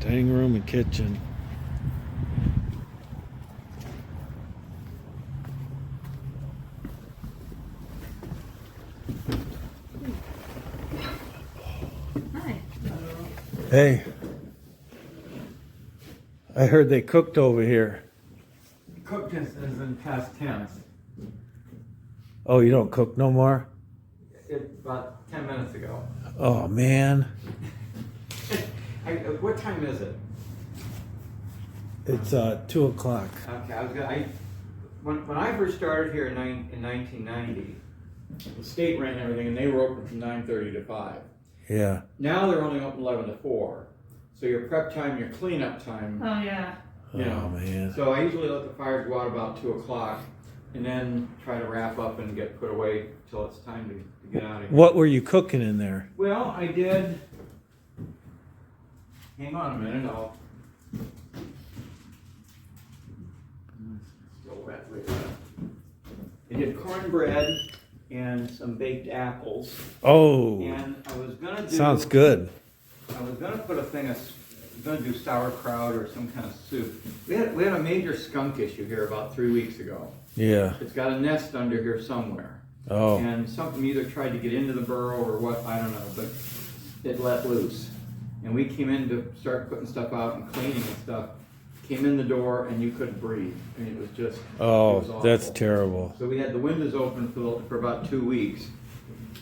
Dining room and kitchen. Hi. Hey, I heard they cooked over here. Cooked is in past tense. Oh, you don't cook no more? About 10 minutes ago. Oh, man. What time is it? It's 2 o'clock. Okay, when I first started here in 1990, the state ran everything, and they were open from 9:30 to 5. Yeah. Now they're only open 11 to 4. So your prep time, your cleanup time. Oh, yeah. You know. Oh, man. So I usually let the fires go out about 2 o'clock, and then try to wrap up and get put away till it's time to get out of here. What were you cooking in there? Well, I did. Hang on a minute, I'll. Still wet. I did cornbread and some baked apples. Oh, And I was gonna do. sounds good. I was gonna put a thing of. I was gonna do sauerkraut or some kind of soup. We had a major skunk issue here about 3 weeks ago. Yeah. It's got a nest under here somewhere. Oh. And something either tried to get into the burrow or what, I don't know, but it let loose. And we came in to start putting stuff out and cleaning and stuff. Came in the door and you couldn't breathe. I mean, it was just, Oh, it was awful. that's terrible. So we had the windows open for about 2 weeks.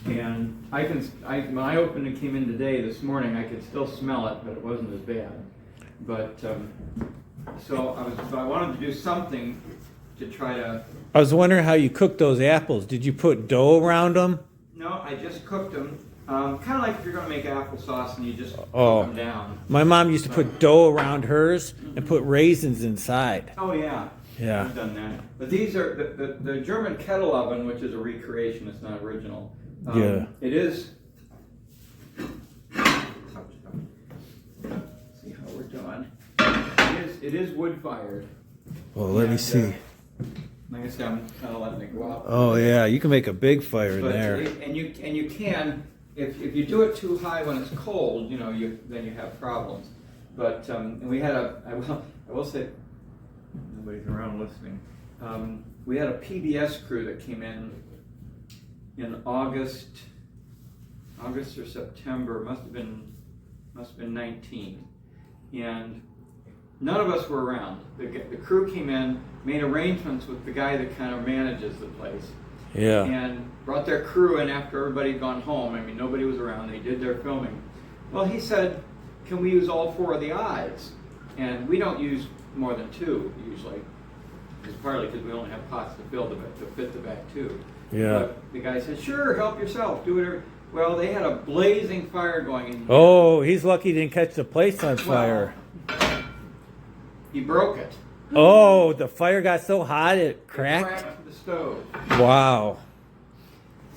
And when I opened and came in today, this morning, I could still smell it, but it wasn't as bad. But, so I wanted to do something to try to. I was wondering how you cooked those apples. Did you put dough around them? No, I just cooked them. Kind of like if you're going to make applesauce and you just cook Oh. them down. My mom used to put dough around hers and put raisins inside. Oh yeah. Yeah. I've done that. But these are the German kettle oven, which is a recreation. It's not original. Yeah. It is. See how we're doing. It is wood fired. Well, let me see. Like I said, I'm kind of letting it go out. Oh, yeah. You can make a big fire in But there. and you can if you do it too high when it's cold, you know, then you have problems. But and we had I will say, nobody's around listening. We had a PBS crew that came in August or September. Must have been 19, and none of us were around. The crew came in, made arrangements with the guy that kind of manages the place. Yeah. And brought their crew in after everybody had gone home. I mean, nobody was around. They did their filming. Well, he said, can we use all 4 of the eyes? And we don't use more than 2 usually. It's partly because we only have pots to fit the back too. Yeah. But the guy said, sure, help yourself, do whatever. Well, they had a blazing fire going in here. Oh, he's lucky he didn't catch the place on fire. Well, he broke it. Oh, the fire got so hot it cracked? It cracked the stove. Wow.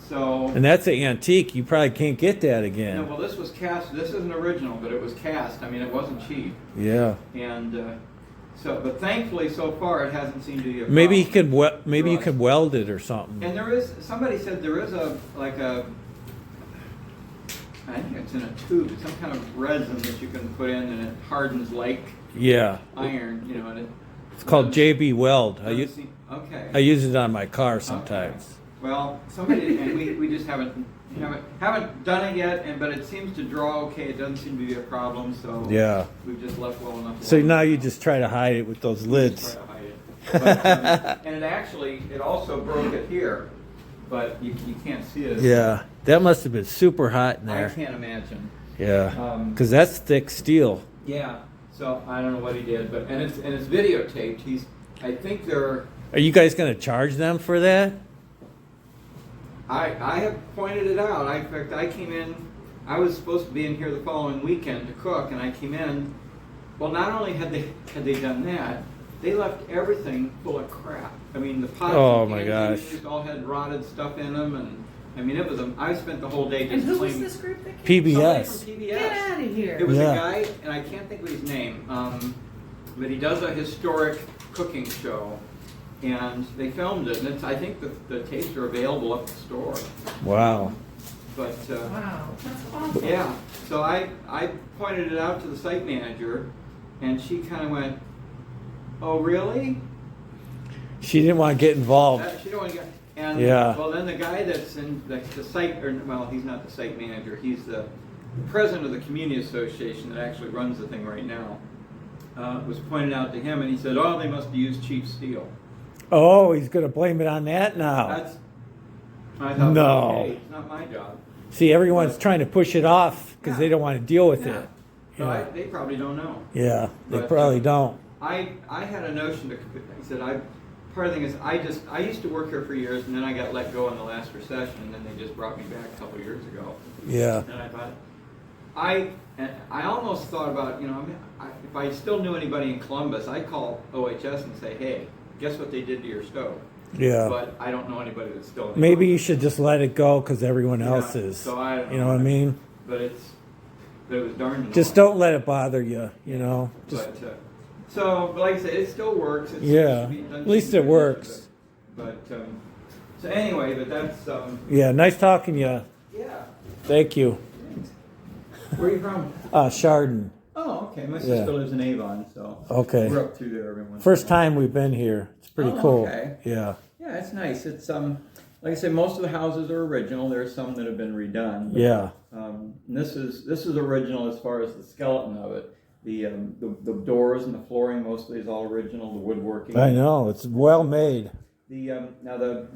So. And that's an antique. You probably can't get that No, again. well, this was cast. This isn't original, but it was cast. I mean, it wasn't cheap. Yeah. And but thankfully, so far, it hasn't seemed to be a Maybe you problem. could maybe you could weld it or something. And there is, somebody said there is I think it's in a tube, some kind of resin that you can put in, and it hardens like Yeah. iron, you know. And It's called JB Weld. I okay. use it on my car sometimes. Okay. Well, somebody and we just haven't done it yet, but it seems to draw okay. It doesn't seem to be a problem, so Yeah. we've just left well enough. So alone. now you just try to hide it with those lids. Try to hide it. But, and it also broke it here, but you can't see it. Yeah. That must have been super hot in I there. can't imagine. Yeah. Because that's thick steel. Yeah. So I don't know what he did, but and it's videotaped. I think they're. Are you guys going to charge them for that? I have pointed it out. In fact, I came in. I was supposed to be in here the following weekend to cook, and I came in. Well, not only had they done that, they left everything full of crap. I mean, the pots Oh, and my pans gosh. used all had rotted stuff in them, and I mean, it was. I spent the whole day And just who was cleaning. this group that came? PBS. Somebody from PBS. Get out of here. It was Yeah. a guy, and I can't think of his name, but he does a historic cooking show, and they filmed it, and I think the tapes are available up at the store. Wow. But Wow, that's awesome. yeah, so I pointed it out to the site manager, and she kind of went, "Oh, really?" She didn't want to get involved. She don't want to get. And Yeah. well, then the guy that's in the site, or well, he's not the site manager. He's the president of the community association that actually runs the thing right now. Was pointed out to him, and he said, "Oh, they must have used cheap steel." Oh, he's going to blame it on that now. That's. I thought, No. okay, it's not my job. See, everyone's trying to push it off because Yeah. they don't want to deal with Yeah. it. So Yeah. they probably don't know. Yeah, they But, probably don't. I had a notion to. I said part of the thing is I used to work here for years, and then I got let go in the last recession, and then they just brought me back a couple of years ago. Yeah. And I thought, I almost thought about, you know, if I still knew anybody in Columbus, I'd call OHS and say, hey, guess what they did to your stove? Yeah. But I don't know anybody that's still in Maybe you Columbus. should just let it go because everyone else Yeah, is. so I don't You know what I mean? But it was darn annoying. Just don't let it bother you, you know? Just, But like I said, it still works. It's, yeah. doesn't At least seem it to- works. But so anyway, but that's Yeah, nice talking to you. yeah. Thank you. Where are you from? Chardon. Oh, okay. My Yeah. sister lives in Avon, so Okay. we're up through there every once in a First while. time we've been here. It's pretty Oh, cool. okay. Yeah. Yeah, it's nice. It's like I said, most of the houses are original. There are some that have been redone. But, Yeah. and this is original as far as the skeleton of it. The doors and the flooring mostly is all original. The woodworking. I know. It's well made. Now the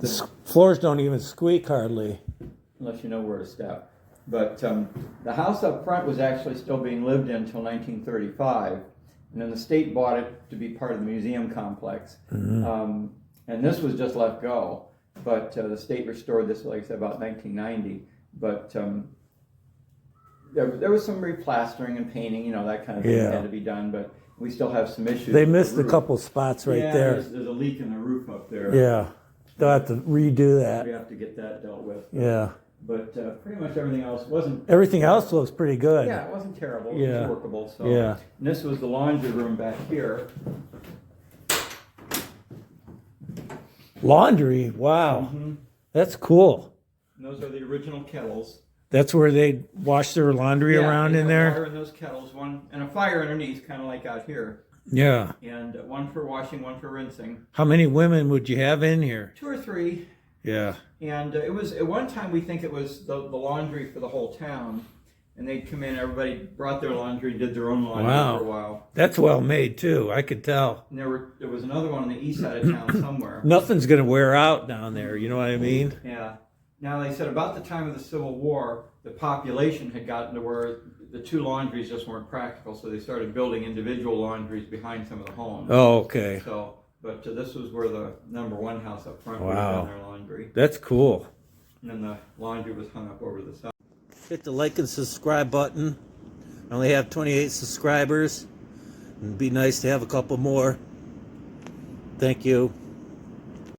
Floors don't even squeak hardly. unless you know where to step. But the house up front was actually still being lived in until 1935, and then the state bought it to be part of the museum complex. Mm-hmm. And this was just let go, but the state restored this, like I said, about 1990. But there was some replastering and painting, you know, that kind of thing Yeah. had to be done. But we still have some issues. They with the missed a roof. couple spots right Yeah, there. There's a leak in the roof up there. Yeah. They'll have to redo We that. have to get that dealt with. Yeah. But pretty much everything else wasn't. Everything else looks pretty good. Yeah, it wasn't terrible. It Yeah. was workable. So. Yeah. And this was the laundry room back here. Laundry. Wow. That's cool. And those are the original kettles. That's where they wash their laundry around they in have there. Water in those kettles, one and a fire underneath, kind of like out here, Yeah. and one for washing, one for rinsing. How many women would you have in here? 2 or 3. Yeah. And it was at one time we think it was the laundry for the whole town, and they'd come in. Everybody brought their laundry, did their own laundry Wow. for a while. That's well made too. I could tell. And there was another one on the east side of town somewhere. Nothing's gonna wear out down there. You know what I mean? Yeah. Now they said about the time of the Civil War, the population had gotten to where the 2 laundries just weren't practical, so they started building individual laundries behind some of the homes. Oh, okay. So, but this was where the number 1 house up front would have Wow. done their laundry, That's cool. and then the laundry was hung up over the side. Hit the like and subscribe button. I only have 28 subscribers. It'd be nice to have a couple more. Thank you.